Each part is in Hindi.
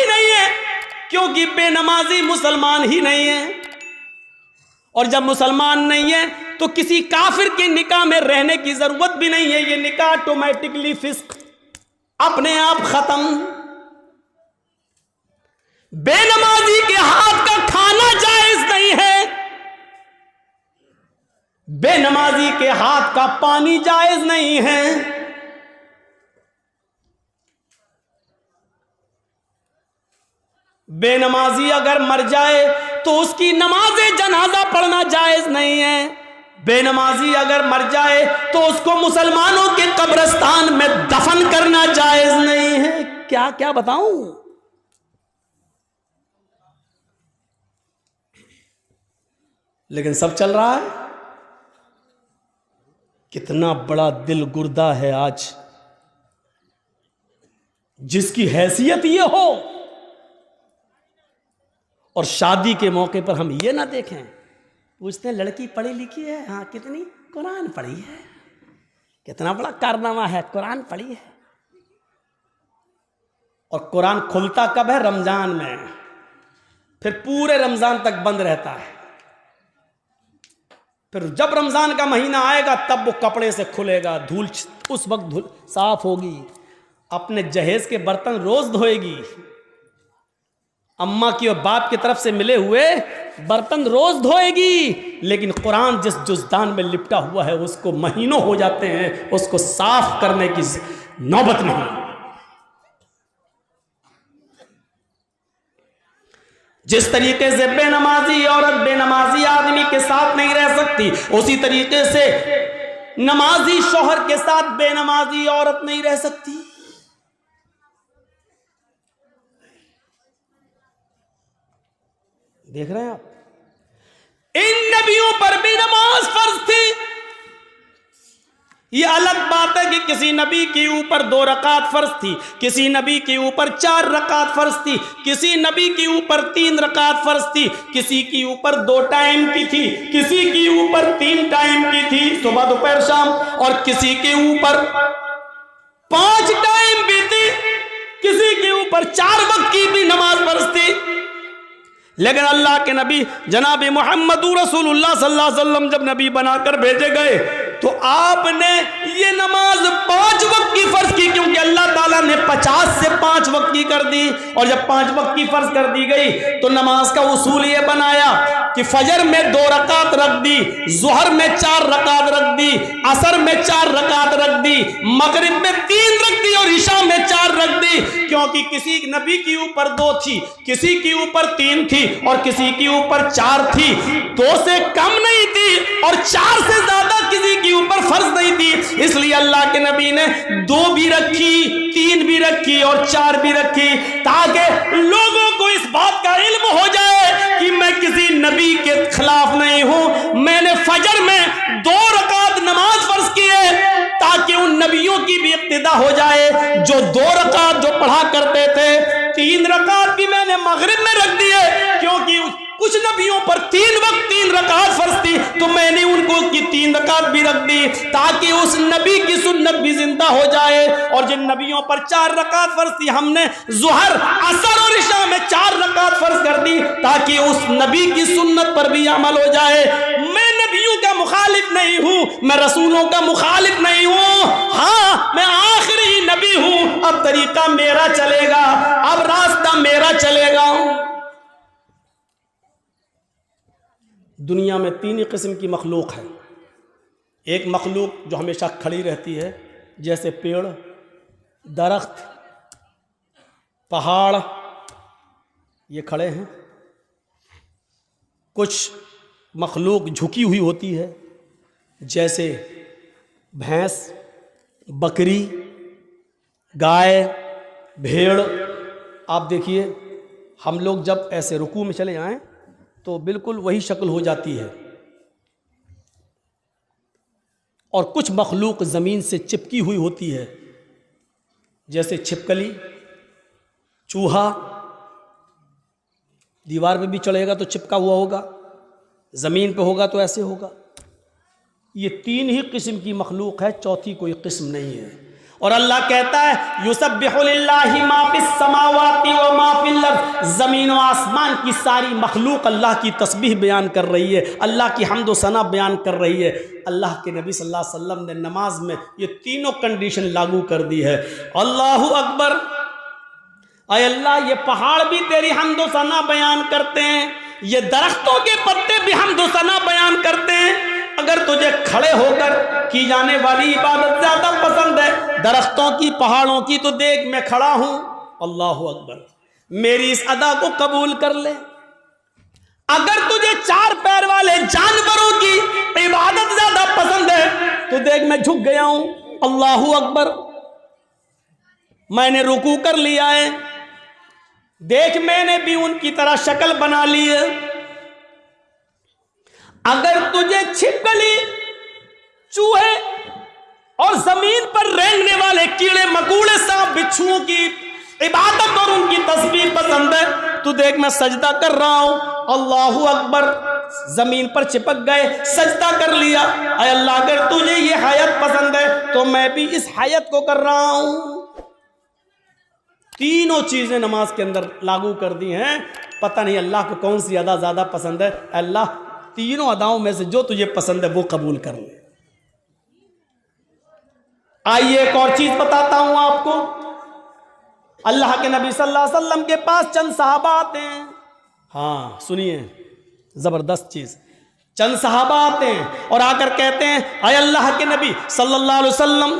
ही नहीं है, क्योंकि बेनमाजी मुसलमान ही नहीं है। और जब मुसलमान नहीं है तो किसी काफिर के निकाह में रहने की जरूरत भी नहीं है। ये निकाह ऑटोमेटिकली फिस्क, अपने आप खत्म। बेनमाजी के हाथ का खाना जायज नहीं है, बेनमाजी के हाथ का पानी जायज नहीं है। बेनमाजी अगर मर जाए तो उसकी नमाज़े जनाजा पढ़ना जायज नहीं है। बेनमाजी अगर मर जाए तो उसको मुसलमानों के कब्रिस्तान में दफन करना जायज नहीं है। क्या क्या बताऊं। लेकिन सब चल रहा है। कितना बड़ा दिल गुर्दा है आज, जिसकी हैसियत ये हो और शादी के मौके पर हम ये ना देखें। पूछते हैं लड़की पढ़ी लिखी है? हाँ। कितनी? कुरान पढ़ी है। कितना बड़ा कारनामा है, कुरान पढ़ी है। और कुरान खुलता कब है? रमजान में। फिर पूरे रमजान तक बंद रहता है। फिर जब रमजान का महीना आएगा तब वो कपड़े से खुलेगा, धूल उस वक्त धूल साफ होगी। अपने जहेज के बर्तन रोज धोएगी। अम्मा की और बाप की तरफ से मिले हुए बर्तन रोज धोएगी। लेकिन कुरान जिस जुज़दान में लिपटा हुआ है उसको महीनों हो जाते हैं, उसको साफ करने की नौबत नहीं। जिस तरीके से बेनमाजी औरत बेनमाजी आदमी के साथ नहीं रह सकती, उसी तरीके से नमाजी शौहर के साथ बेनमाजी औरत नहीं रह सकती। देख रहे हैं आप, इन नबियों पर भी नमाज फर्ज थी। ये अलग बात है कि किसी नबी के ऊपर 2 रकात फर्ज थी, किसी नबी के ऊपर 4 रकात फर्ज थी, किसी नबी के ऊपर 3 रकात फर्ज थी, किसी के ऊपर 2 टाइम की थी, किसी के ऊपर 3 टाइम की थी, सुबह दोपहर शाम, और किसी के ऊपर 5 टाइम भी थी, किसी के ऊपर 4 वक्त की भी नमाज फर्ज थी। लेकिन अल्लाह के नबी जनाब मोहम्मद रसूलुल्लाह सल्लल्लाहु अलैहि वसल्लम जब नबी बनाकर भेजे गए तो आपने ये नमाज 5 वक्त की फर्ज की, क्योंकि अल्लाह ताला ने 50 से 5 वक्त की कर दी। और जब 5 वक्त की फर्ज कर दी गई तो नमाज का उसूल ये बनाया कि फजर में 2 रकात रख दी, जुहर में 4 रकात रख दी, असर में 4 रकात रख दी, मगरिब में 3 रख दी और इशा में 4 रख दी। क्योंकि किसी नबी के ऊपर 2 थी, किसी के ऊपर 3 थी और किसी के ऊपर 4 थी। 2 से कम नहीं थी और 4 से ज्यादा किसी के ऊपर फर्ज नहीं थी। इसलिए अल्लाह के नबी ने 2 भी रखी, 3 भी रखी और 4 भी रखी, ताकि लोगों को इस बात का इल्म हो जाए कि मैं किसी नबी के खिलाफ नहीं हूं। मैंने फजर में 2 रकात नमाज फर्ज की है ताकि उन नबियों की भी इक्तिदा हो जाए जो 2 रकात जो पढ़ा करते थे। 3 रकात भी मैंने मगरिब में रख दी है, क्योंकि कुछ नबियों पर 3 वक्त 3 रकात फर्ज थी, तो मैंने उनको की 3 रकात भी रख दी ताकि उस नबी की सुन्नत भी जिंदा हो जाए। और जिन नबियों पर 4 रकात फर्ज थी हमने जुहर, असर और इशा में 4 रकात फर्ज कर दी ताकि उस नबी की सुन्नत पर भी अमल हो जाए। मैं नबियों का मुखालिफ नहीं हूं, मैं रसूलों का मुखालिफ नहीं हूं। हाँ, मैं आखिरी नबी हूं। अब तरीका मेरा चलेगा, अब रास्ता मेरा चलेगा। दुनिया में 3 ही किस्म की मखलूक है। एक मखलूक जो हमेशा खड़ी रहती है, जैसे पेड़, दरख्त, पहाड़, ये खड़े हैं। कुछ मखलूक झुकी हुई होती है, जैसे भैंस, बकरी, गाय, भेड़। आप देखिए, हम लोग जब ऐसे रुकू में चले जाएं तो बिल्कुल वही शक्ल हो जाती है। और कुछ मखलूक ज़मीन से चिपकी हुई होती है, जैसे छिपकली, चूहा। दीवार पे भी चढ़ेगा तो चिपका हुआ होगा, ज़मीन पे होगा तो ऐसे होगा। ये 3 ही किस्म की मखलूक है, चौथी कोई किस्म नहीं है। और अल्लाह कहता है युसब्बिहु लिल्लाहि मा फिस समावाति व मा फिल अर्द, ज़मीन व आसमान की सारी मखलूक अल्लाह की तस्बीह बयान कर रही है, अल्लाह की हम्द व सना बयान कर रही है। अल्लाह के नबी सल्लल्लाहु अलैहि वसल्लम ने नमाज में ये तीनों कंडीशन लागू कर दी है। अल्लाहु अकबर, अय अल्लाह ये पहाड़ भी तेरी हम्द व सना बयान करते हैं, ये दरख्तों के पत्ते भी हम्द व सना बयान करते हैं। अगर तुझे खड़े होकर की जाने वाली इबादत ज्यादा पसंद है दरख्तों की, पहाड़ों की, तो देख मैं खड़ा हूं। अल्लाहु अकबर, मेरी इस अदा को कबूल कर ले। अगर तुझे चार पैर वाले जानवरों की इबादत ज्यादा पसंद है तो देख मैं झुक गया हूं। अल्लाहु अकबर, मैंने रुकू कर लिया है, देख मैंने भी उनकी तरह शक्ल बना ली है। अगर तुझे छिपकली, चूहे और जमीन पर रेंगने वाले कीड़े मकोड़े, सांप बिच्छुओं की इबादत और उनकी तस्बीह पसंद है तो देख मैं सजदा कर रहा हूं। अल्लाहु अकबर, जमीन पर चिपक गए, सजदा कर लिया। अय अल्लाह, अगर तुझे ये हयात पसंद है तो मैं भी इस हयात को कर रहा हूं। तीनों चीजें नमाज के अंदर लागू कर दी हैं। पता नहीं अल्लाह को कौन सी अदा ज्यादा पसंद है। अल्लाह तीनों अदाओं में से जो तुझे पसंद है वो कबूल कर ले। आइए एक और चीज बताता हूं आपको। अल्लाह के नबी सल्लल्लाहु अलैहि वसल्लम के पास चंद सहाबा आते हैं। हाँ सुनिए, जबरदस्त चीज। चंद सहाबा आते हैं और आकर कहते हैं, अय अल्लाह के नबी सल्लल्लाहु अलैहि वसल्लम,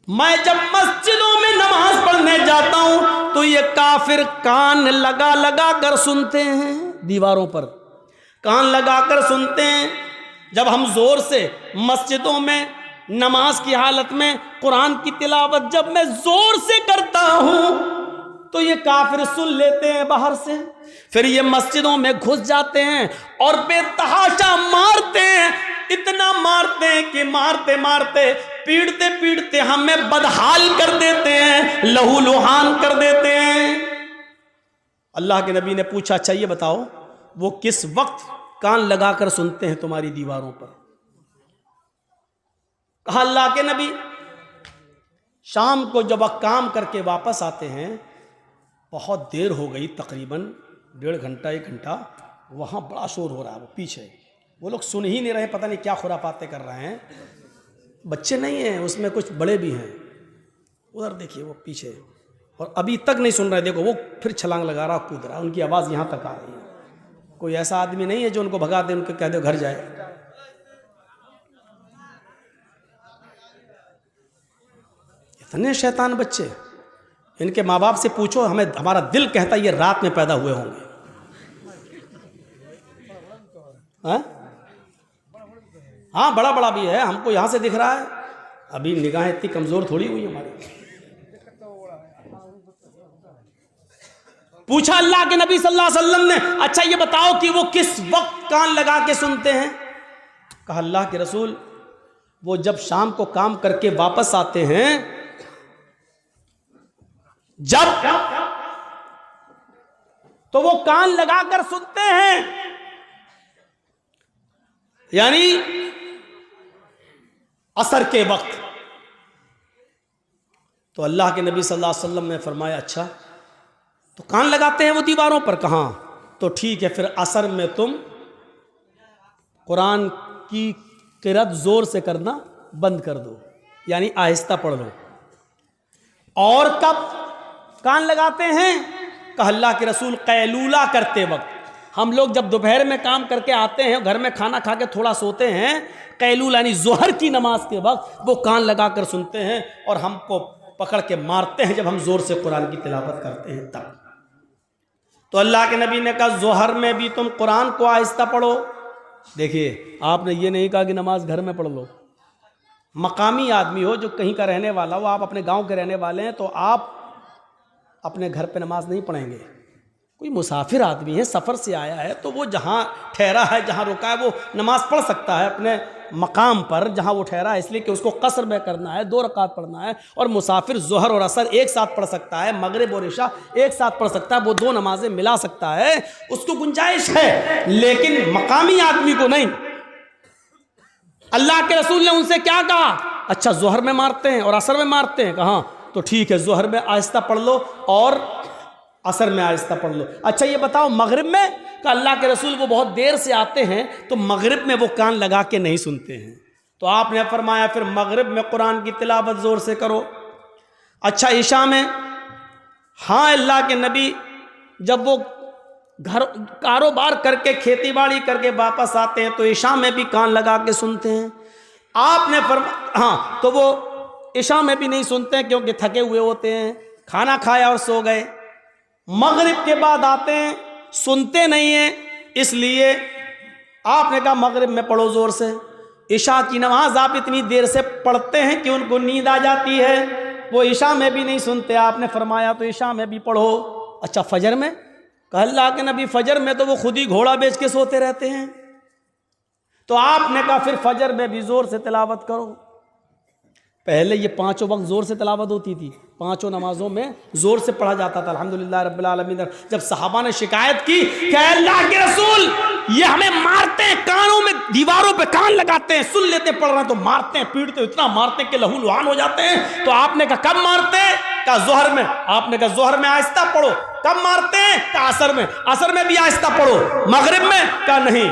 मैं जब मस्जिदों में नमाज पढ़ने जाता हूं तो ये काफिर कान लगा लगा कर सुनते हैं, दीवारों पर कान लगा कर सुनते हैं। जब हम जोर से मस्जिदों में नमाज की हालत में कुरान की तिलावत जब मैं जोर से करता हूं तो ये काफिर सुन लेते हैं बाहर से, फिर ये मस्जिदों में घुस जाते हैं और बेतहाशा मारते हैं। इतना मारते हैं कि मारते मारते, पीड़ते पीड़ते हमें बदहाल कर देते हैं, लहू लुहान कर देते हैं। अल्लाह के नबी ने पूछा, अच्छा ये बताओ वो किस वक्त कान लगाकर सुनते हैं तुम्हारी दीवारों पर? कहा अल्लाह के नबी, शाम को जब वह काम करके वापस आते हैं, बहुत देर हो गई, तकरीबन 1.5 घंटा 1 घंटा, वहां बड़ा शोर हो रहा है, वो पीछे वो लोग सुन ही नहीं रहे, पता नहीं क्या खुरापाते कर रहे हैं। बच्चे नहीं हैं उसमें, कुछ बड़े भी हैं। उधर देखिए वो पीछे, और अभी तक नहीं सुन रहे। देखो वो फिर छलांग लगा रहा, कूद रहा, उनकी आवाज़ यहाँ तक आ रही है। कोई ऐसा आदमी नहीं है जो उनको भगा दे, उनको कह दे घर जाए। इतने शैतान बच्चे, इनके माँ बाप से पूछो, हमें हमारा दिल कहता है ये रात में पैदा हुए होंगे। हाँ बड़ा बड़ा भी है, हमको यहाँ से दिख रहा है, अभी निगाहें इतनी कमजोर थोड़ी हुई हमारी। पूछा अल्लाह के नबी सल्लल्लाहु अलैहि वसल्लम ने, अच्छा ये बताओ कि वो किस वक्त कान लगा के सुनते हैं? कहा अल्लाह के रसूल, वो जब शाम को काम करके वापस आते हैं, जब तो वो कान लगाकर सुनते हैं, यानी असर के वक्त। तो अल्लाह के नबी सल्लल्लाहु अलैहि वसल्लम ने फरमाया, अच्छा तो कान लगाते हैं वो दीवारों पर? कहाँ? तो ठीक है, फिर असर में तुम कुरान की किरात जोर से करना बंद कर दो, यानी आहिस्ता पढ़ लो। और कब कान लगाते हैं? कहा अल्लाह के रसूल, कैलूला करते वक्त। हम लोग जब दोपहर में काम करके आते हैं, घर में खाना खा के थोड़ा सोते हैं, कैलूला यानी जोहर की नमाज के वक्त वो कान लगाकर सुनते हैं और हमको पकड़ के मारते हैं जब हम जोर से कुरान की तिलावत करते हैं तब। तो अल्लाह के नबी ने कहा जोहर में भी तुम कुरान को आहिस्ता पढ़ो। देखिए आपने ये नहीं कहा कि नमाज घर में पढ़ लो। मकामी आदमी हो, जो कहीं का रहने वाला हो, आप अपने गांव के रहने वाले हैं, तो आप अपने घर पे नमाज नहीं पढ़ेंगे। कोई मुसाफिर आदमी है, सफ़र से आया है, तो वो जहाँ ठहरा है, जहाँ रुका है, वो नमाज पढ़ सकता है अपने मकाम पर जहाँ वो ठहरा है, इसलिए कि उसको कसर में करना है, 2 रकात पढ़ना है। और मुसाफिर जोहर और असर एक साथ पढ़ सकता है, मगरिब और इशा एक साथ पढ़ सकता है, वो 2 नमाजें मिला सकता है, उसको गुंजाइश है। लेकिन मकामी आदमी को नहीं। अल्लाह के रसूल ने उनसे क्या कहा? अच्छा ज़ोहर में मारते हैं और असर में मारते हैं? कहा तो ठीक है, ज़ोहर में आहिस्ता पढ़ लो और असर में आहिस्ता पढ़ लो। अच्छा ये बताओ मगरिब में? का अल्लाह के रसूल वो बहुत देर से आते हैं तो मगरिब में वो कान लगा के नहीं सुनते हैं, तो आपने फरमाया फिर मगरिब में कुरान की तिलावत ज़ोर से करो। अच्छा ईशा में? हाँ अल्लाह के नबी जब वो घर कारोबार करके खेती बाड़ी करके वापस आते हैं तो ईशा में भी कान लगा के सुनते हैं। आपने हाँ तो वो ईशा में भी नहीं सुनते हैं क्योंकि थके हुए होते हैं, खाना खाया और सो गए। मगरिब के बाद आते हैं, सुनते नहीं हैं, इसलिए आपने कहा मगरिब में पढ़ो ज़ोर से। ईशा की नमाज आप इतनी देर से पढ़ते हैं कि उनको नींद आ जाती है, वो ईशा में भी नहीं सुनते, आपने फरमाया तो ईशा में भी पढ़ो। अच्छा फजर में? कहा अल्लाह के नबी फजर में तो वो खुद ही घोड़ा बेच के सोते रहते हैं, तो आपने कहा फिर फजर में भी ज़ोर से तिलावत करो। पहले ये पांचों वक्त ज़ोर से तिलावत होती थी, पांचों नमाजों में ज़ोर से पढ़ा जाता था अल्हम्दुलिल्लाह रब्बिल आलमीन। जब सहाबा ने शिकायत की कि अल्लाह के रसूल ये हमें मारते हैं, कानों में दीवारों पे कान लगाते हैं, सुन लेते पढ़ रहे हैं तो मारते हैं, पीटते इतना मारते हैं कि लहू लुहान हो जाते हैं। तो आपने कहा कब मारते हैं? कहा ज़ोहर में। आपने कहा ज़ोहर में आहिस्ता पढ़ो। कब मारते हैं? कहा असर में। असर में भी आहिस्ता पढ़ो। मगरिब में? कहा नहीं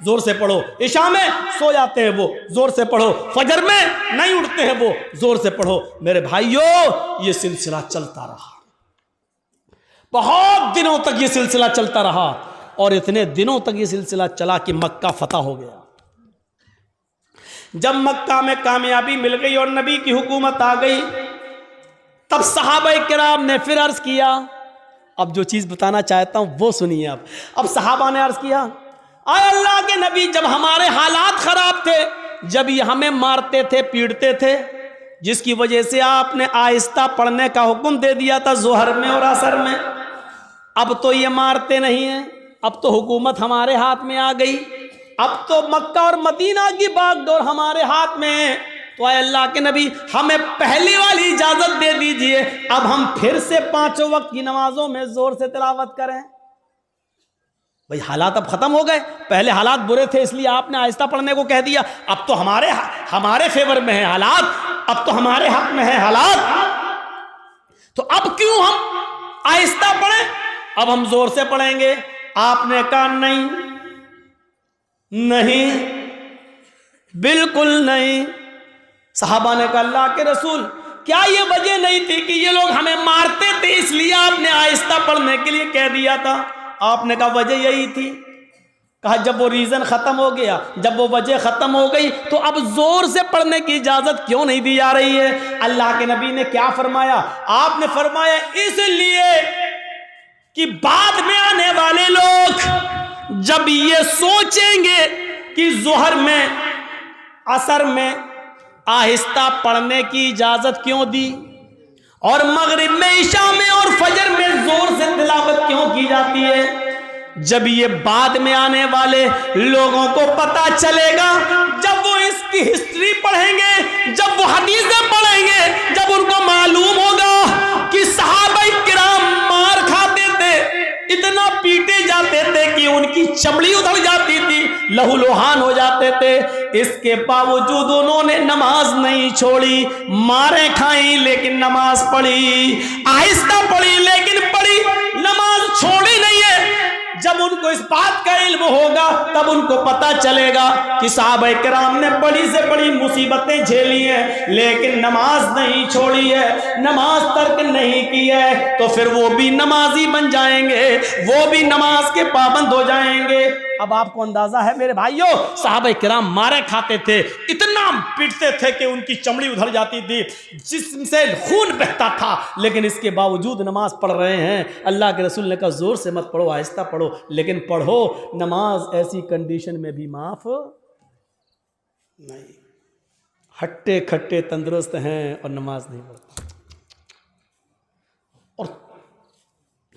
जोर से पढ़ो। इशा में सो जाते हैं वो, जोर से पढ़ो। फजर में नहीं उठते हैं वो, जोर से पढ़ो। मेरे भाइयों ये सिलसिला चलता रहा, बहुत दिनों तक ये सिलसिला चलता रहा, और इतने दिनों तक ये सिलसिला चला कि मक्का फतह हो गया। जब मक्का में कामयाबी मिल गई और नबी की हुकूमत आ गई, तब सहाबा किराम ने फिर अर्ज किया। अब जो चीज बताना चाहता हूं वो सुनिए। अब सहाबा ने अर्ज किया, आए अल्लाह के नबी, जब हमारे हालात खराब थे, जब ये हमें मारते थे, पीटते थे, जिसकी वजह से आपने आहिस्ता पढ़ने का हुक्म दे दिया था जोहर में और असर में, अब तो ये मारते नहीं हैं, अब तो हुकूमत हमारे हाथ में आ गई, अब तो मक्का और मदीना की बागडोर हमारे हाथ में है, तो आए अल्लाह के नबी हमें पहली वाली इजाजत दे दीजिए, अब हम फिर से 5 वक्त की नमाजों में जोर से तिलावत करें। भाई हालात अब खत्म हो गए, पहले हालात बुरे थे इसलिए आपने आहिस्ता पढ़ने को कह दिया, अब तो हमारे फेवर में है हालात, अब तो हमारे हक में है हालात, तो अब क्यों हम आहिस्ता पढ़ें, अब हम जोर से पढ़ेंगे। आपने कहा नहीं, नहीं, बिल्कुल नहीं। सहाबा ने कहा अल्लाह के रसूल, क्या ये वजह नहीं थी कि ये लोग हमें मारते थे इसलिए आपने आहिस्ता पढ़ने के लिए कह दिया था? आपने कहा वजह यही थी। कहा जब वो रीजन खत्म हो गया, जब वो वजह खत्म हो गई, तो अब जोर से पढ़ने की इजाजत क्यों नहीं दी जा रही है? अल्लाह के नबी ने क्या फरमाया? आपने फरमाया इसलिए कि बाद में आने वाले लोग जब ये सोचेंगे कि जोहर में असर में आहिस्ता पढ़ने की इजाजत क्यों दी, और मगरिब में इशा में और फजर में जोर से तिलावत क्यों की जाती है, जब ये बाद में आने वाले लोगों को पता चलेगा, जब वो इसकी हिस्ट्री पढ़ेंगे, जब वो हदीसें पढ़ेंगे, जब उनको मालूम होगा कि सहाबा किराम मार खाते थे, इतना पीटे जाते थे कि उनकी चमड़ी उधड़ जाती थी, लहूलुहान हो जाते थे, इसके बावजूद उन्होंने नमाज नहीं छोड़ी, मारे खाई लेकिन नमाज पढ़ी, आहिस्ता पढ़ी लेकिन पढ़ी, नमाज छोड़ी नहीं है। जब उनको इस बात का इल्म होगा तब उनको पता चलेगा कि सहाबा किराम ने बड़ी से बड़ी मुसीबतें झेली हैं लेकिन नमाज नहीं छोड़ी है, नमाज तर्क नहीं की है, तो फिर वो भी नमाजी बन जाएंगे, वो भी नमाज के पाबंद हो जाएंगे। अब आपको अंदाजा है मेरे भाइयों, सहाबा किराम मारे खाते थे, इतना पीटते थे कि उनकी चमड़ी उधड़ जाती थी, जिससे खून बहता था, लेकिन इसके बावजूद नमाज पढ़ रहे हैं। अल्लाह के रसूल ने कहा जोर से मत पढ़ो, आहिस्ता पढ़ो, लेकिन पढ़ो। नमाज ऐसी कंडीशन में भी माफ नहीं, हट्टे खट्टे तंदुरुस्त हैं और नमाज नहीं पढ़ते। और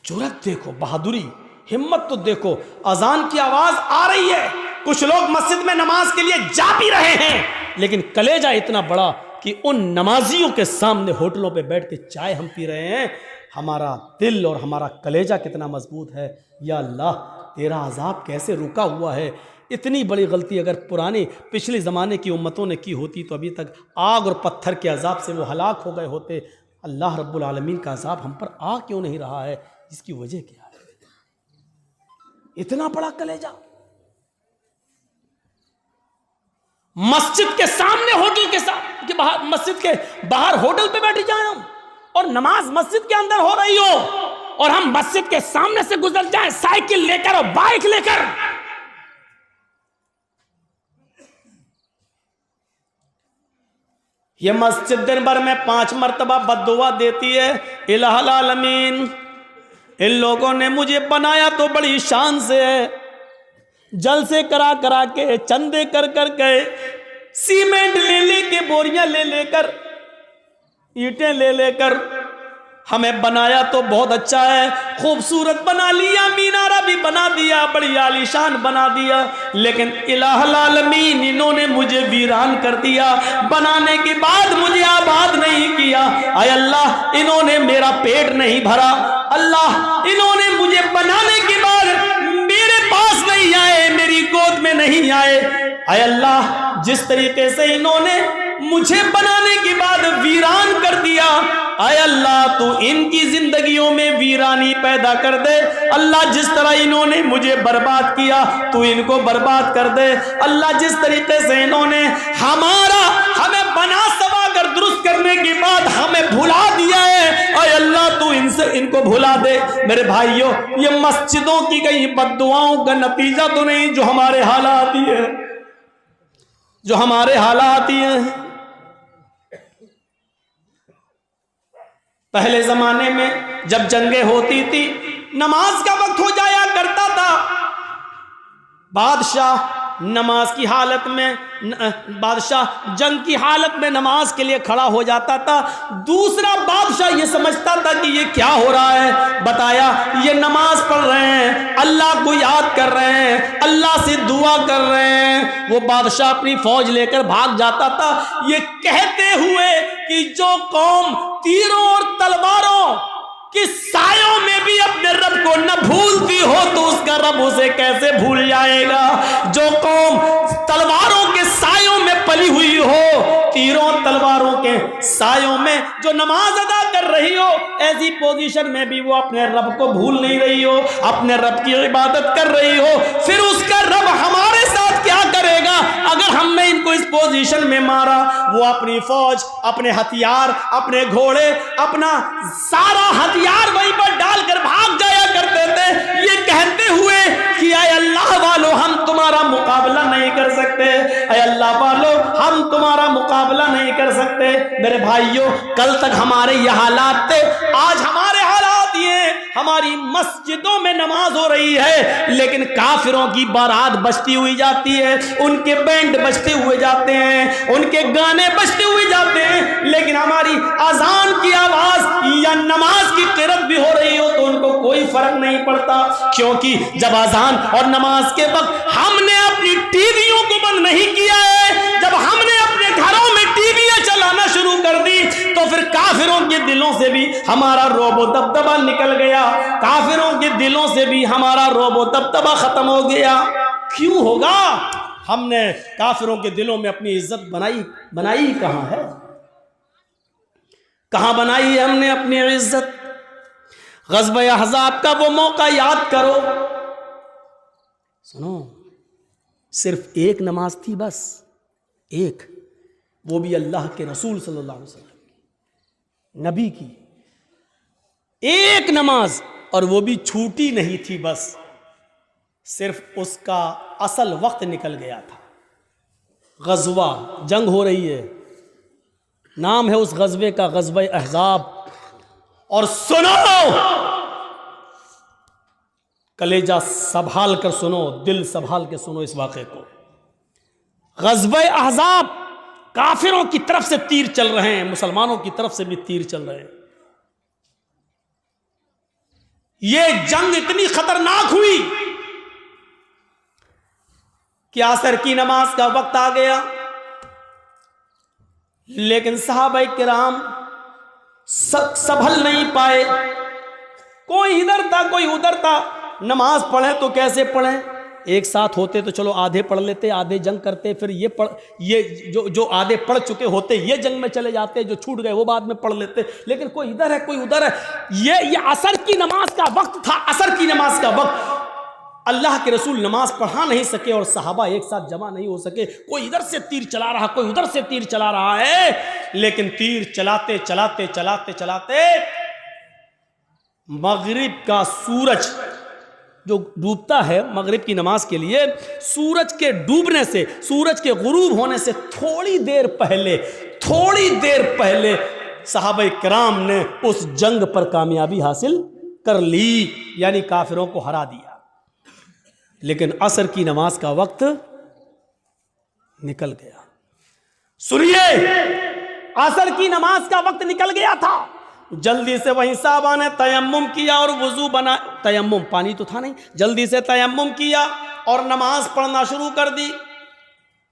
जुर्रत देखो, बहादुरी, हिम्मत तो देखो, अजान की आवाज आ रही है, कुछ लोग मस्जिद में नमाज के लिए जा भी रहे हैं, लेकिन कलेजा इतना बड़ा कि उन नमाजियों के सामने होटलों पे बैठ के चाय हम पी रहे हैं। हमारा दिल और हमारा कलेजा कितना मजबूत है। या अल्लाह, तेरा अजाब कैसे रुका हुआ है, इतनी बड़ी गलती अगर पुराने पिछले ज़माने की उम्मतों ने की होती तो अभी तक आग और पत्थर के अजाब से वो हलाक हो गए होते। अल्लाह रब्बुल आलमीन का अजाब हम पर आ क्यों नहीं रहा है? इसकी वजह क्या है? इतना बड़ा कलेजा। मस्जिद के सामने होटल के बाहर, मस्जिद के बाहर होटल पे बैठ जाए हम, और नमाज मस्जिद के अंदर हो रही हो और हम मस्जिद के सामने से गुजर जाए साइकिल लेकर और बाइक लेकर। ये मस्जिद दिन भर में 5 मरतबा बद्दुआ देती है, इलाहुल आलमीन इन लोगों ने मुझे बनाया तो बड़ी शान से है, जलसे करा करा के, चंदे कर कर के, सीमेंट ले लेके, बोरियां ले लेकर, ईंटें ले लेकर हमें बनाया तो बहुत अच्छा है, खूबसूरत बना लिया, मीनारा भी बना दिया, बड़ी आलीशान बना दिया, लेकिन इलाहुल आलमीन इन्होंने मुझे वीरान कर दिया। बनाने के बाद मुझे आबाद नहीं किया। आय अल्लाह, इन्होंने मेरा पेट नहीं भरा। अल्लाह, इन्होंने मुझे बनाने के बाद मेरे पास नहीं आए, मेरी गोद में नहीं आए। आय अल्लाह, जिस तरीके से इन्होंने मुझे बनाने के बाद वीरान कर दिया, आय अल्लाह तू इनकी जिंदगियों में वीरानी पैदा कर दे। अल्लाह, जिस तरह इन्होंने मुझे बर्बाद किया तू इनको बर्बाद कर दे। अल्लाह, जिस तरीके से इन्होंने हमें बना सवा कर दुरुस्त करने के बाद हमें भुला दिया है, आय अल्लाह तू इनको भुला दे। मेरे भाइयों, ये मस्जिदों की कहीं बद्दुआओं का नतीजा तो नहीं जो हमारे हालात ही है, जो हमारे हालात ही हैं। पहले जमाने में जब जंगें होती थी, नमाज का वक्त हो जाया करता था, बादशाह नमाज की हालत में, बादशाह जंग की हालत में नमाज के लिए खड़ा हो जाता था। दूसरा बादशाह ये समझता था कि ये क्या हो रहा है, बताया ये नमाज पढ़ रहे हैं, अल्लाह को याद कर रहे हैं, अल्लाह से दुआ कर रहे हैं। वो बादशाह अपनी फौज लेकर भाग जाता था, ये कहते हुए कि जो कौम तीरों और तलवारों कि सायों में भी अपने रब को न भूलती हो तो उसका रब उसे कैसे भूल जाएगा। जो कौम तलवारों के सायों में पली हुई हो, तीरों तलवारों के सायों में जो नमाज अदा कर रही हो, ऐसी पोजीशन में भी वो अपने रब को भूल नहीं रही हो, अपने रब की इबादत कर रही हो, फिर उसका रब हमारे साथ क्या करेगा अगर हमने इनको इस पोजीशन में मारा। वो अपनी फौज, अपने हथियार, अपने घोड़े, अपना सारा हथियार वहीं पर डालकर भाग जाया करते थे, ये कहते हुए कि ऐ अल्लाह वालों हम तुम्हारा मुकाबला नहीं कर सकते, ऐ अल्लाह वालों हम तुम्हारा मुकाबला नहीं कर सकते। मेरे भाइयों, कल तक हमारे ये हालात थे, आज हमारे हालात ये, हमारी मस्जिदों में नमाज हो रही है लेकिन काफिरों की बारात बजती हुई जाती है, उनके बैंड बजते हुए जाते हैं, उनके गाने बजते हुए जाते हैं, लेकिन हमारी अजान की आवाज या नमाज की किरत भी हो रही हो तो उनको कोई फर्क नहीं पड़ता। क्योंकि जब अजान और नमाज के वक्त हमने अपनी टीवियों को बंद नहीं किया है, जब हमने अपने घरों में टीवियां चलाना शुरू कर दी तो फिर काफिरों के दिलों से भी हमारा रोबो दबदबा निकल गया, काफिरों के दिलों से भी हमारा रोबो दबदबा खत्म हो गया। क्यों होगा? हमने काफिरों के दिलों में अपनी इज्जत बनाई कहां है? कहां बनाई है हमने अपनी इज्जत? ग़ज़वा अहज़ाब का वो मौका याद करो। सुनो, सिर्फ एक नमाज थी, बस एक, वो भी अल्लाह के रसूल सल्लल्लाहु अलैहि वसल्लम की, नबी की एक नमाज, और वो भी छूटी नहीं थी, बस सिर्फ उसका असल वक्त निकल गया था। ग़ज़वा, जंग हो रही है, नाम है उस ग़ज़वे का ग़ज़वा अहज़ाब। और सुनो, कलेजा संभाल कर सुनो, दिल संभाल के सुनो इस वाक़े को। ग़ज़वा अहज़ाब, काफिरों की तरफ से तीर चल रहे हैं, मुसलमानों की तरफ से भी तीर चल रहे हैं। ये जंग इतनी खतरनाक हुई कि असर की नमाज का वक्त आ गया, लेकिन सहाबाए किराम संभल नहीं पाए। कोई इधर था, कोई उधर था, नमाज पढ़े तो कैसे पढ़े, एक साथ होते तो चलो आधे पढ़ लेते, आधे जंग करते, फिर ये जो आधे पढ़ चुके होते ये जंग में चले जाते, जो छूट गए वो बाद में पढ़ लेते। लेकिन कोई इधर है कोई उधर है। ये असर की नमाज का वक्त था, असर की नमाज का वक्त। अल्लाह के रसूल नमाज पढ़ा नहीं सके और सहाबा एक साथ जमा नहीं हो सके। कोई इधर से तीर चला रहा, कोई उधर से तीर चला रहा है, लेकिन तीर चलाते चलाते चलाते चलाते मगरिब का सूरज जो डूबता है, मगरिब की नमाज के लिए सूरज के डूबने से, सूरज के गुरूब होने से थोड़ी देर पहले सहाबा किराम ने उस जंग पर कामयाबी हासिल कर ली, यानी काफिरों को हरा दिया। लेकिन असर की नमाज का वक्त निकल गया। सुनिए, असर की नमाज का वक्त निकल गया था। जल्दी से वहीं साहबा ने तयम्मुम किया और वुजू बना, तयम्मुम पानी तो था नहीं, जल्दी से तयम्मुम किया और नमाज पढ़ना शुरू कर दी।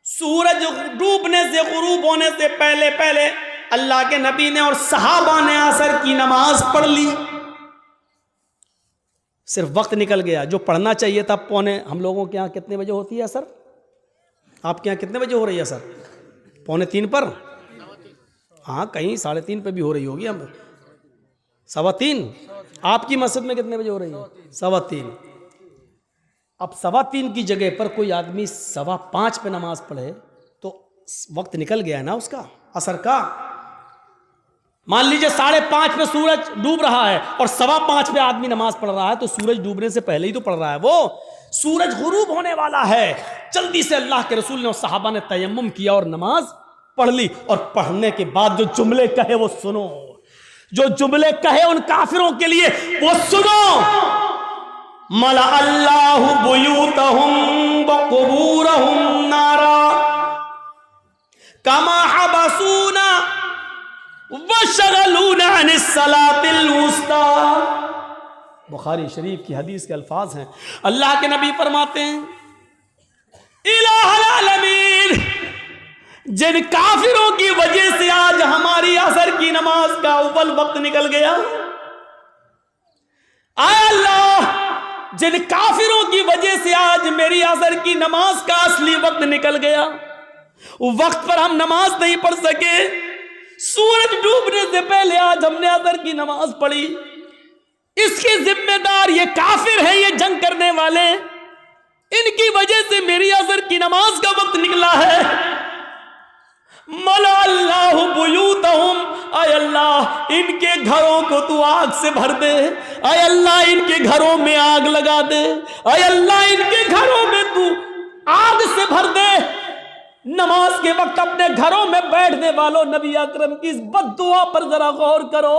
सूरज डूबने से, गुरूब होने से पहले पहले अल्लाह के नबी ने और सहाबा ने असर की नमाज पढ़ ली। सिर्फ वक्त निकल गया। जो पढ़ना चाहिए था पौने, हम लोगों के यहाँ कितने बजे होती है असर? आपके यहाँ कितने बजे हो रही है असर? 2:45 पर? हाँ, कहीं 3:30 पे भी हो रही होगी। हम 3:15। आपकी मस्जिद में कितने बजे हो रही है? 3:15। अब 3:15 की जगह पर कोई आदमी 5:15 पे नमाज पढ़े तो वक्त निकल गया ना उसका, असर का। मान लीजिए 5:30 पे सूरज डूब रहा है और 5:15 पे आदमी नमाज पढ़ रहा है, तो सूरज डूबने से पहले ही तो पढ़ रहा है वो। सूरज गुरूब होने वाला है। जल्दी से अल्लाह के रसूल ने और सहाबा ने तयम्मुम किया और नमाज पढ़ ली। और पढ़ने के बाद जो जुमले कहे वो सुनो, जो जुमले कहे उन काफिरों के लिए वो सुनो। मला अल्लाहु बुयूतहुम व कुबूरहुम नारा कमा हबसूना वशगलूना अनिस सलातिल वुस्ता। बुखारी शरीफ की हदीस के अल्फाज हैं। अल्लाह के नबी फरमाते हैं, इलाहुल आलमीन, जिन काफिरों की वजह से आज हमारी असर की नमाज का अव्वल वक्त निकल गया, आय अल्लाह, जिन काफिरों की वजह से आज मेरी असर की नमाज का असली वक्त निकल गया, वक्त पर हम नमाज नहीं पढ़ सके, सूरज डूबने से पहले आज हमने असर की नमाज पढ़ी, इसके जिम्मेदार ये काफिर है, ये जंग करने वाले, इनकी वजह से मेरी असर की नमाज का वक्त निकला है। मला अल्लाहु बुयूतहुम, आय अल्लाह इनके घरों को तू आग से भर दे, आय अल्लाह इनके घरों में आग लगा दे, आय अल्लाह इनके घरों में तू आग से भर दे। नमाज के वक्त अपने घरों में बैठने वालों, नबी अकरम की इस बद्दुआ पर जरा गौर करो।